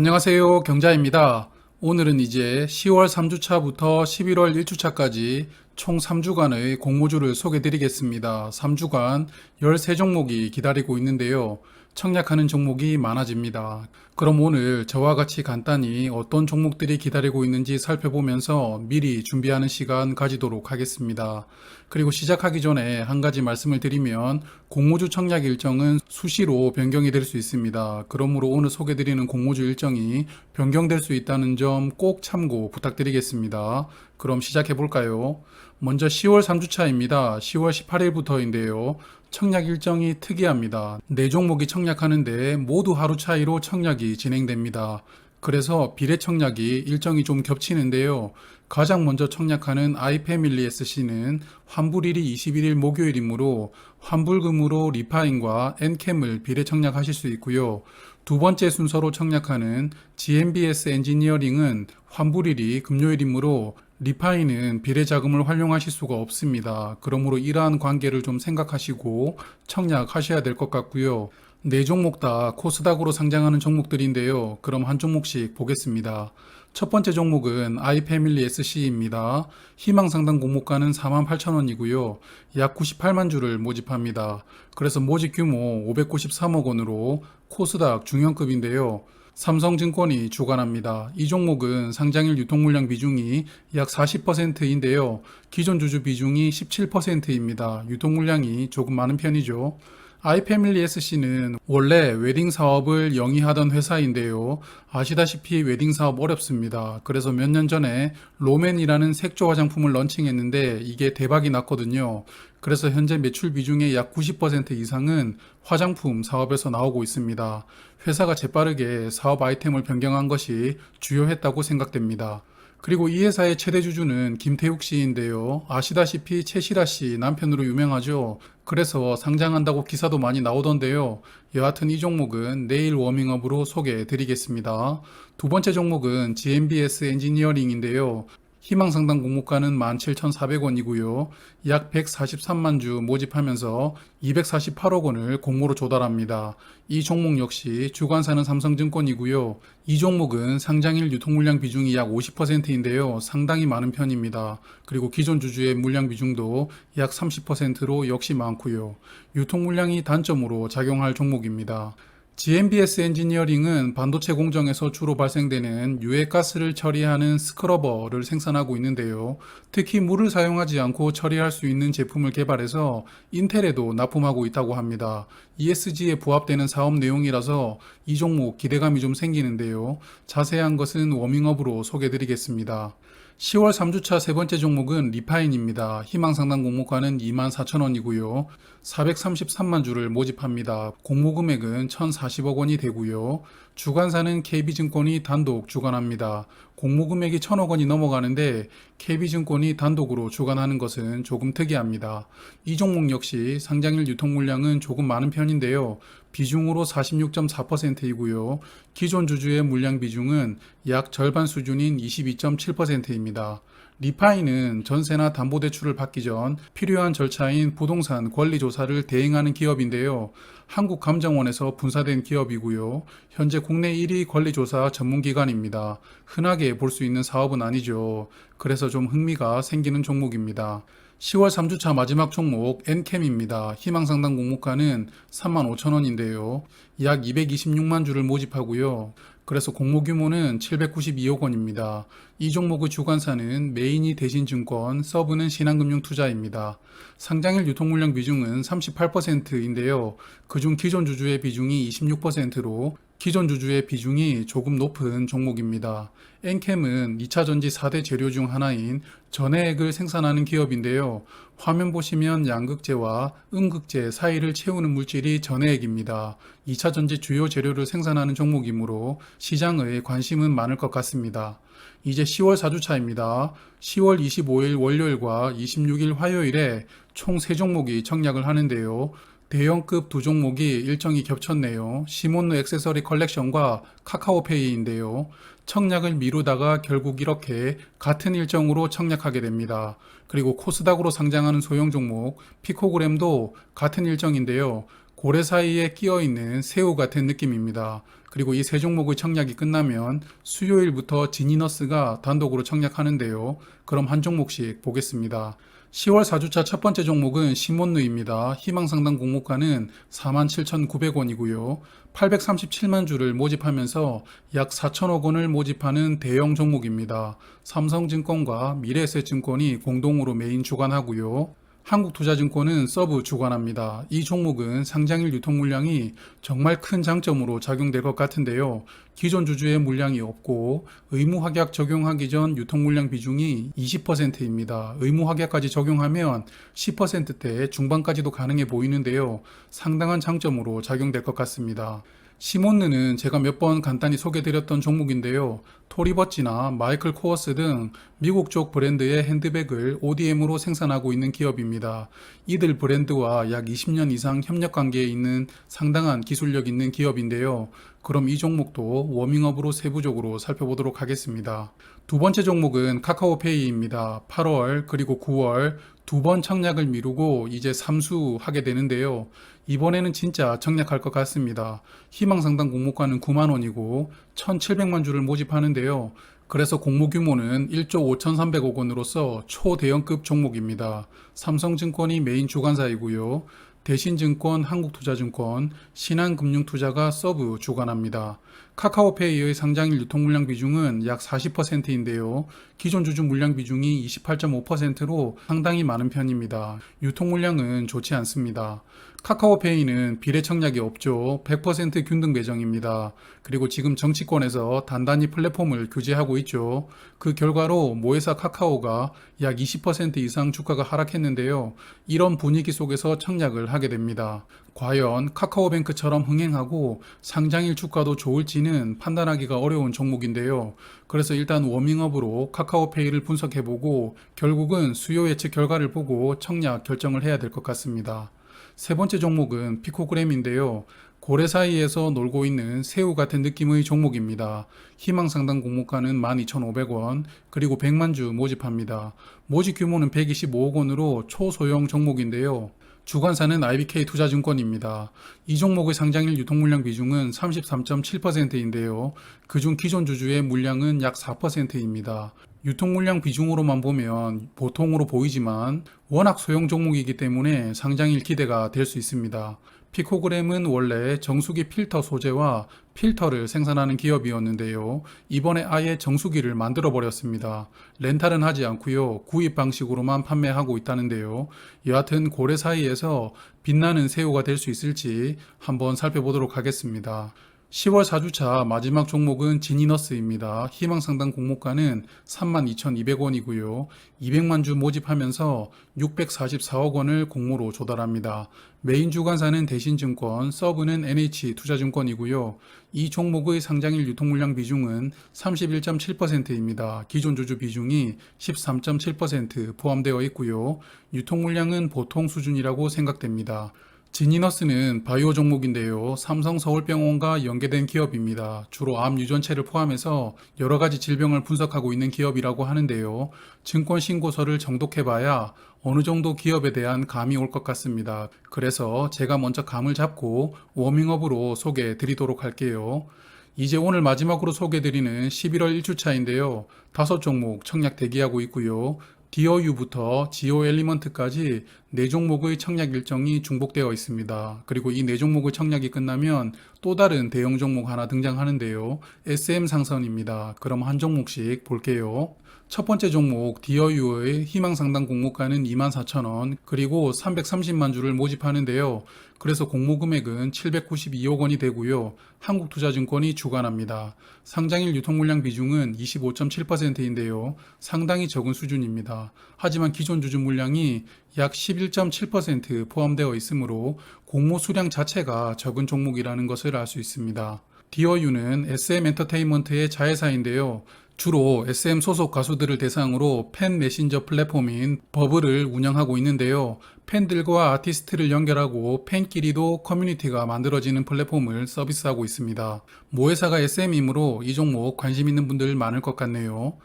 안녕하세요. 경자입니다. 오늘은 이제 10월 3주차부터 11월 1주차까지 총 3주간의 공모주를 소개해 드리겠습니다. 3주간 13종목이 기다리고 있는데요. 청약하는 종목이 많아집니다. 그럼 오늘 저와 같이 간단히 어떤 종목들이 기다리고 있는지 살펴보면서 미리 준비하는 시간 가지도록 하겠습니다. 그리고 시작하기 전에 한 가지 말씀을 드리면 공모주 청약 일정은 수시로 변경이 될 수 있습니다. 그러므로 오늘 소개드리는 공모주 일정이 변경될 수 있다는 점 꼭 참고 부탁드리겠습니다. 그럼 시작해 볼까요? 먼저 10월 3주차입니다. 10월 18일부터인데요. 청약 일정이 특이합니다. 4종목이 청약하는데 모두 하루 차이로 청약이 진행됩니다. 그래서 비례 청약이 일정이 좀 겹치는데요. 가장 먼저 청약하는 아이패밀리 SC는 환불일이 21일 목요일이므로 환불금으로 리파인과 엔캠을 비례 청약하실 수 있고요. 두 번째 순서로 청약하는 GMBS 엔지니어링은 환불일이 금요일이므로 리파이는 비례자금을 활용하실 수가 없습니다. 그러므로 이러한 관계를 좀 생각하시고 청약하셔야 될 것 같고요. 4종목 다 코스닥으로 상장하는 종목들인데요. 그럼 한 종목씩 보겠습니다. 첫 번째 종목은 아이패밀리 SC입니다. 희망상당 공모가는 48,000원이고요. 약 98만 주를 모집합니다. 그래서 모집 규모 593억 원으로 코스닥 중형급인데요. 삼성증권이 주관합니다. 이 종목은 상장일 유통물량 비중이 약 40%인데요. 기존 주주 비중이 17%입니다. 유통물량이 조금 많은 편이죠. 아이패밀리 SC는 원래 웨딩 사업을 영위하던 회사인데요. 아시다시피 웨딩 사업 어렵습니다. 그래서 몇 년 전에 로맨이라는 색조 화장품을 런칭했는데 이게 대박이 났거든요. 그래서 현재 매출 비중의 약 90% 이상은 화장품 사업에서 나오고 있습니다. 회사가 재빠르게 사업 아이템을 변경한 것이 주요했다고 생각됩니다. 그리고 이 회사의 최대 주주는 김태욱 씨인데요. 아시다시피 최시라 씨 남편으로 유명하죠. 그래서 상장한다고 기사도 많이 나오던데요. 여하튼 이 종목은 내일 워밍업으로 소개해 드리겠습니다. 두 번째 종목은 GMBS 엔지니어링인데요. 희망상당 공모가는 17,400원이고요. 약 143만 주 모집하면서 248억 원을 공모로 조달합니다. 이 종목 역시 주관사는 삼성증권이고요. 이 종목은 상장일 유통물량 비중이 약 50%인데요. 상당히 많은 편입니다. 그리고 기존 주주의 물량 비중도 약 30%로 역시 많고요. 유통물량이 단점으로 작용할 종목입니다. GMBS 엔지니어링은 반도체 공정에서 주로 발생되는 유해가스를 처리하는 스크러버를 생산하고 있는데요. 특히 물을 사용하지 않고 처리할 수 있는 제품을 개발해서 인텔에도 납품하고 있다고 합니다. ESG에 부합되는 사업 내용이라서 이 종목 기대감이 좀 생기는데요. 자세한 것은 워밍업으로 소개드리겠습니다. 10월 3주차 세 번째 종목은 리파인입니다. 희망상당 공모가는 24,000원이고요. 433만 주를 모집합니다. 공모 금액은 1,040억 원이 되고요. 주관사는 KB증권이 단독 주관합니다. 공모 금액이 1,000억 원이 넘어가는데 KB증권이 단독으로 주관하는 것은 조금 특이합니다. 이 종목 역시 상장일 유통 물량은 조금 많은 편인데요. 비중으로 46.4%이고요. 기존 주주의 물량 비중은 약 절반 수준인 22.7%입니다. 리파이는 전세나 담보대출을 받기 전 필요한 절차인 부동산 권리조사를 대행하는 기업인데요. 한국감정원에서 분사된 기업이고요. 현재 국내 1위 권리조사 전문기관입니다. 흔하게 볼 수 있는 사업은 아니죠. 그래서 좀 흥미가 생기는 종목입니다. 10월 3주차 마지막 종목 엔캠입니다. 희망상당 공모가는 35,000원인데요. 약 226만 주를 모집하고요. 그래서 공모 규모는 792억 원입니다. 이 종목의 주관사는 메인이 대신증권, 서브는 신한금융투자입니다. 상장일 유통물량 비중은 38%인데요. 그중 기존 주주의 비중이 26%로 기존 주주의 비중이 조금 높은 종목입니다. 엔캠은 2차전지 4대 재료 중 하나인 전해액을 생산하는 기업인데요. 화면 보시면 양극재와 음극재 사이를 채우는 물질이 전해액입니다. 2차전지 주요 재료를 생산하는 종목이므로 시장의 관심은 많을 것 같습니다. 이제 10월 4주차입니다. 10월 25일 월요일과 26일 화요일에 총 3종목이 청약을 하는데요. 대형급 두 종목이 일정이 겹쳤네요. 시몬노 액세서리 컬렉션과 카카오페이인데요. 청약을 미루다가 결국 이렇게 같은 일정으로 청약하게 됩니다. 그리고 코스닥으로 상장하는 소형 종목 피코그램도 같은 일정인데요. 고래 사이에 끼어 있는 새우 같은 느낌입니다. 그리고 이 세 종목의 청약이 끝나면 수요일부터 지니너스가 단독으로 청약하는데요. 그럼 한 종목씩 보겠습니다. 10월 4주차 첫 번째 종목은 시몬누입니다. 희망상당 공모가는 47,900원이고요. 837만 주를 모집하면서 약 4천억 원을 모집하는 대형 종목입니다. 삼성증권과 미래에셋증권이 공동으로 메인 주관하고요. 한국투자증권은 서브 주관합니다. 이 종목은 상장일 유통 물량이 정말 큰 장점으로 작용될 것 같은데요. 기존 주주의 물량이 없고 의무 확약 적용하기 전 유통 물량 비중이 20%입니다. 의무 확약까지 적용하면 10%대 중반까지도 가능해 보이는데요. 상당한 장점으로 작용될 것 같습니다. 시몬느는 제가 몇 번 간단히 소개드렸던 종목인데요. 토리버치나 마이클 코어스 등 미국 쪽 브랜드의 핸드백을 ODM으로 생산하고 있는 기업입니다. 이들 브랜드와 약 20년 이상 협력 관계에 있는 상당한 기술력 있는 기업인데요. 그럼 이 종목도 워밍업으로 세부적으로 살펴보도록 하겠습니다. 두 번째 종목은 카카오페이입니다. 8월 그리고 9월 두 번 청약을 미루고 이제 3수 하게 되는데요. 이번에는 진짜 청약할 것 같습니다. 희망상당 공모가는 9만 원이고 1,700만 주를 모집하는데요. 그래서 공모 규모는 1조 5,300억 원으로서 초대형급 종목입니다. 삼성증권이 메인 주관사이고요. 대신증권, 한국투자증권, 신한금융투자가 서브 주관합니다. 카카오페이의 상장일 유통물량 비중은 약 40%인데요. 기존 주주 물량 비중이 28.5%로 상당히 많은 편입니다. 유통물량은 좋지 않습니다. 카카오페이는 비례 청약이 없죠. 100% 균등 배정입니다. 그리고 지금 정치권에서 단단히 플랫폼을 규제하고 있죠. 그 결과로 모회사 카카오가 약 20% 이상 주가가 하락했는데요. 이런 분위기 속에서 청약을 하게 됩니다. 과연 카카오뱅크처럼 흥행하고 상장일 주가도 좋을지는 판단하기가 어려운 종목인데요. 그래서 일단 워밍업으로 카카오페이를 분석해보고 결국은 수요 예측 결과를 보고 청약 결정을 해야 될 것 같습니다. 세 번째 종목은 피코그램인데요. 고래 사이에서 놀고 있는 새우 같은 느낌의 종목입니다. 희망상당 공모가는 12,500원, 그리고 100만 주 모집합니다. 모집 규모는 125억 원으로 초소형 종목인데요. 주관사는 IBK 투자증권입니다. 이 종목의 상장일 유통물량 비중은 33.7%인데요. 그중 기존 주주의 물량은 약 4%입니다. 유통물량 비중으로만 보면 보통으로 보이지만 워낙 소형 종목이기 때문에 상장일 기대가 될 수 있습니다. 피코그램은 원래 정수기 필터 소재와 필터를 생산하는 기업이었는데요. 이번에 아예 정수기를 만들어 버렸습니다. 렌탈은 하지 않고요. 구입 방식으로만 판매하고 있다는데요. 여하튼 고래 사이에서 빛나는 새우가 될 수 있을지 한번 살펴보도록 하겠습니다. 10월 4주차 마지막 종목은 지니너스입니다. 희망상당 공모가는 32,200원이고요. 200만 주 모집하면서 644억 원을 공모로 조달합니다. 메인 주관사는 대신증권, 서브는 NH투자증권이고요. 이 종목의 상장일 유통물량 비중은 31.7%입니다. 기존 주주 비중이 13.7% 포함되어 있고요. 유통물량은 보통 수준이라고 생각됩니다. 지니너스는 바이오 종목인데요. 삼성 서울병원과 연계된 기업입니다. 주로 암 유전체를 포함해서 여러 가지 질병을 분석하고 있는 기업이라고 하는데요. 증권 신고서를 정독해봐야 어느 정도 기업에 대한 감이 올 것 같습니다. 그래서 제가 먼저 감을 잡고 워밍업으로 소개해 드리도록 할게요. 이제 오늘 마지막으로 소개드리는 11월 1주차인데요. 5종목 청약 대기하고 있고요. DOU부터 지오 엘리먼트까지 4종목의 청약 일정이 중복되어 있습니다. 그리고 이 4종목의 청약이 끝나면 또 다른 대형 종목 하나 등장하는데요. SM 상선입니다. 그럼 한 종목씩 볼게요. 첫 번째 종목 DOU의 희망상당 공모가는 24,000원, 그리고 330만 주를 모집하는데요. 그래서 공모 금액은 792억 원이 되고요. 한국투자증권이 주관합니다. 상장일 유통물량 비중은 25.7%인데요. 상당히 적은 수준입니다. 하지만 기존 주주 물량이 약 11.7% 포함되어 있으므로 공모 수량 자체가 적은 종목이라는 것을 알 수 있습니다. DOU는 SM 엔터테인먼트의 자회사인데요. 주로 SM 소속 가수들을 대상으로 팬 메신저 플랫폼인 버블을 운영하고 있는데요. 팬들과 아티스트를 연결하고 팬끼리도 커뮤니티가 만들어지는 플랫폼을 서비스하고 있습니다. 모회사가 SM이므로 이 종목 관심 있는 분들 많을 것 같네요.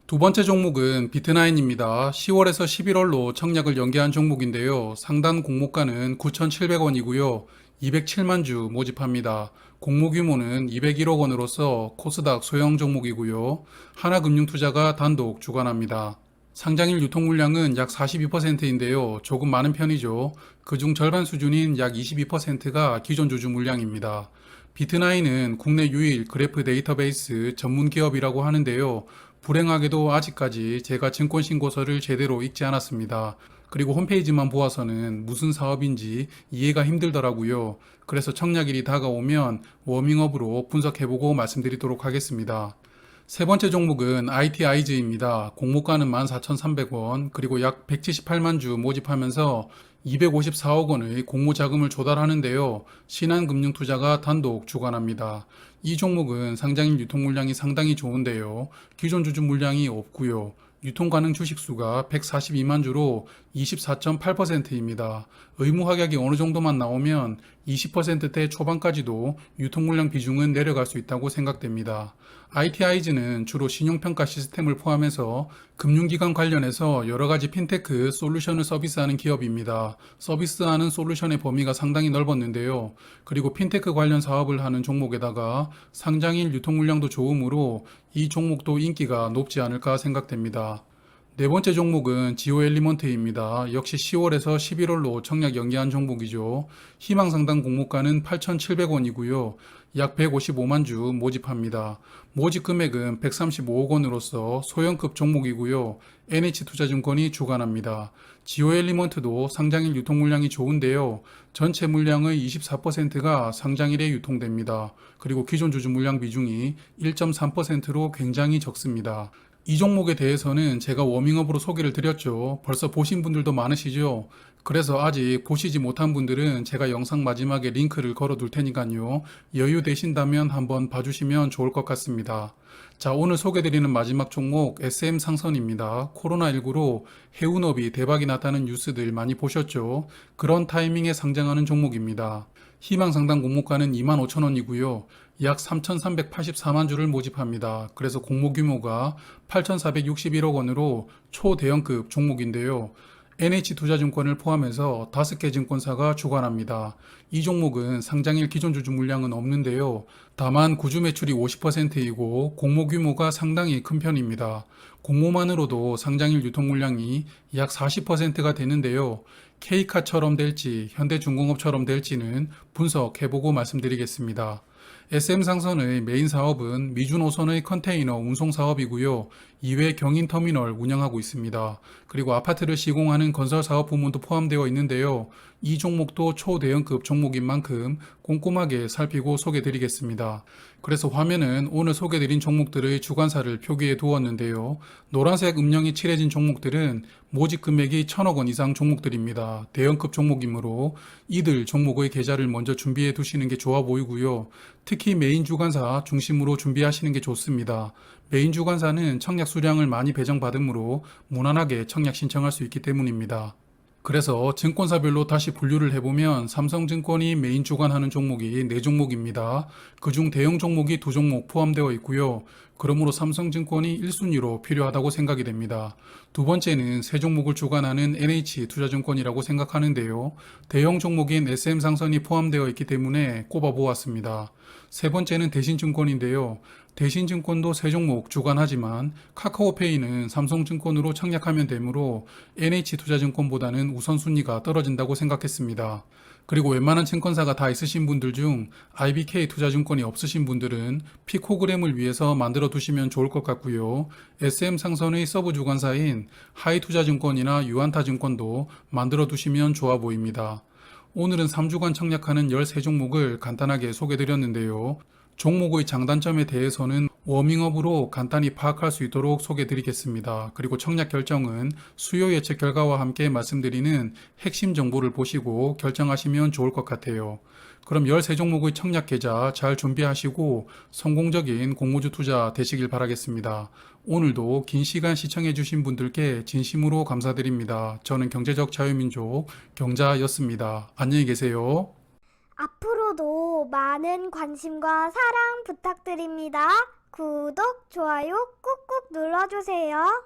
두 번째 종목은 비트나인입니다. 10월에서 11월로 청약을 연기한 종목인데요. 상단 공모가는 9,700원이고요. 207만 주 모집합니다. 공모 규모는 201억 원으로서 코스닥 소형 종목이고요. 하나금융투자가 단독 주관합니다. 상장일 유통 물량은 약 42%인데요. 조금 많은 편이죠. 그중 절반 수준인 약 22%가 기존 주주 물량입니다. 비트나인은 국내 유일 그래프 데이터베이스 전문 기업이라고 하는데요. 불행하게도 아직까지 제가 증권신고서를 제대로 읽지 않았습니다. 그리고 홈페이지만 보아서는 무슨 사업인지 이해가 힘들더라고요. 그래서 청약일이 다가오면 워밍업으로 분석해보고 말씀드리도록 하겠습니다. 세 번째 종목은 ITI즈입니다. 공모가는 14,300원, 그리고 약 178만 주 모집하면서 254억 원의 공모 자금을 조달하는데요. 신한금융투자가 단독 주관합니다. 이 종목은 상장일 유통 물량이 상당히 좋은데요. 기존 주주 물량이 없고요. 유통 가능 주식수가 142만 주로 24.8%입니다. 의무 확약이 어느 정도만 나오면 20%대 초반까지도 유통 물량 비중은 내려갈 수 있다고 생각됩니다. ITI즈는 주로 신용평가 시스템을 포함해서 금융기관 관련해서 여러 가지 핀테크 솔루션을 서비스하는 기업입니다. 서비스하는 솔루션의 범위가 상당히 넓었는데요. 그리고 핀테크 관련 사업을 하는 종목에다가 상장일 유통 물량도 좋으므로 이 종목도 인기가 높지 않을까 생각됩니다. 네 번째 종목은 지오엘리먼트입니다. 역시 10월에서 11월로 청약 연기한 종목이죠. 희망상당 공모가는 8,700원이고요. 약 155만 주 모집합니다. 모집 금액은 135억 원으로서 소형급 종목이고요. NH투자증권이 주관합니다. 지오엘리먼트도 상장일 유통 물량이 좋은데요. 전체 물량의 24%가 상장일에 유통됩니다. 그리고 기존 주주 물량 비중이 1.3%로 굉장히 적습니다. 이 종목에 대해서는 제가 워밍업으로 소개를 드렸죠. 벌써 보신 분들도 많으시죠? 그래서 아직 보시지 못한 분들은 제가 영상 마지막에 링크를 걸어 둘 테니까요. 여유 되신다면 한번 봐주시면 좋을 것 같습니다. 자, 오늘 소개드리는 마지막 종목 SM상선입니다. 코로나19로 해운업이 대박이 났다는 뉴스들 많이 보셨죠? 그런 타이밍에 상장하는 종목입니다. 희망상당 공모가는 25,000원이고요. 약 3,384만 주를 모집합니다. 그래서 공모 규모가 8,461억 원으로 초대형급 종목인데요. NH투자증권을 포함해서 5개 증권사가 주관합니다. 이 종목은 상장일 기존 주주 물량은 없는데요. 다만 구주 매출이 50%이고 공모 규모가 상당히 큰 편입니다. 공모만으로도 상장일 유통 물량이 약 40%가 되는데요. K카처럼 될지 현대중공업처럼 될지는 분석해보고 말씀드리겠습니다. SM상선의 메인 사업은 미주노선의 컨테이너 운송 사업이고요. 이외 경인터미널 운영하고 있습니다. 그리고 아파트를 시공하는 건설 사업 부문도 포함되어 있는데요. 이 종목도 초대형급 종목인 만큼 꼼꼼하게 살피고 소개드리겠습니다. 그래서 화면은 오늘 소개드린 종목들의 주관사를 표기해 두었는데요. 노란색 음영이 칠해진 종목들은 모집 금액이 1,000억 원 이상 종목들입니다. 대형급 종목이므로 이들 종목의 계좌를 먼저 준비해 두시는 게 좋아 보이고요. 특히 메인 주관사 중심으로 준비하시는 게 좋습니다. 메인 주관사는 청약 수량을 많이 배정받으므로 무난하게 청약 신청할 수 있기 때문입니다. 그래서 증권사별로 다시 분류를 해보면 삼성증권이 메인 주관하는 종목이 4종목입니다. 그중 대형 종목이 2종목 포함되어 있고요. 그러므로 삼성증권이 1순위로 필요하다고 생각이 됩니다. 두 번째는 세 종목을 주관하는 NH투자증권이라고 생각하는데요. 대형 종목인 SM상선이 포함되어 있기 때문에 꼽아보았습니다. 세 번째는 대신증권인데요. 대신증권도 세 종목 주관하지만 카카오페이는 삼성증권으로 청약하면 되므로 NH투자증권보다는 우선순위가 떨어진다고 생각했습니다. 그리고 웬만한 증권사가 다 있으신 분들 중 IBK투자증권이 없으신 분들은 피코그램을 위해서 만들어 두시면 좋을 것 같고요. SM상선의 서브 주관사인 하이투자증권이나 유한타증권도 만들어 두시면 좋아 보입니다. 오늘은 3주간 청약하는 13종목을 간단하게 소개드렸는데요. 종목의 장단점에 대해서는 워밍업으로 간단히 파악할 수 있도록 소개드리겠습니다. 그리고 청약 결정은 수요 예측 결과와 함께 말씀드리는 핵심 정보를 보시고 결정하시면 좋을 것 같아요. 그럼 13종목의 청약 계좌 잘 준비하시고 성공적인 공모주 투자 되시길 바라겠습니다. 오늘도 긴 시간 시청해주신 분들께 진심으로 감사드립니다. 저는 경제적 자유민족 경자였습니다. 안녕히 계세요. 앞으로도 많은 관심과 사랑 부탁드립니다. 구독, 좋아요 꾹꾹 눌러주세요.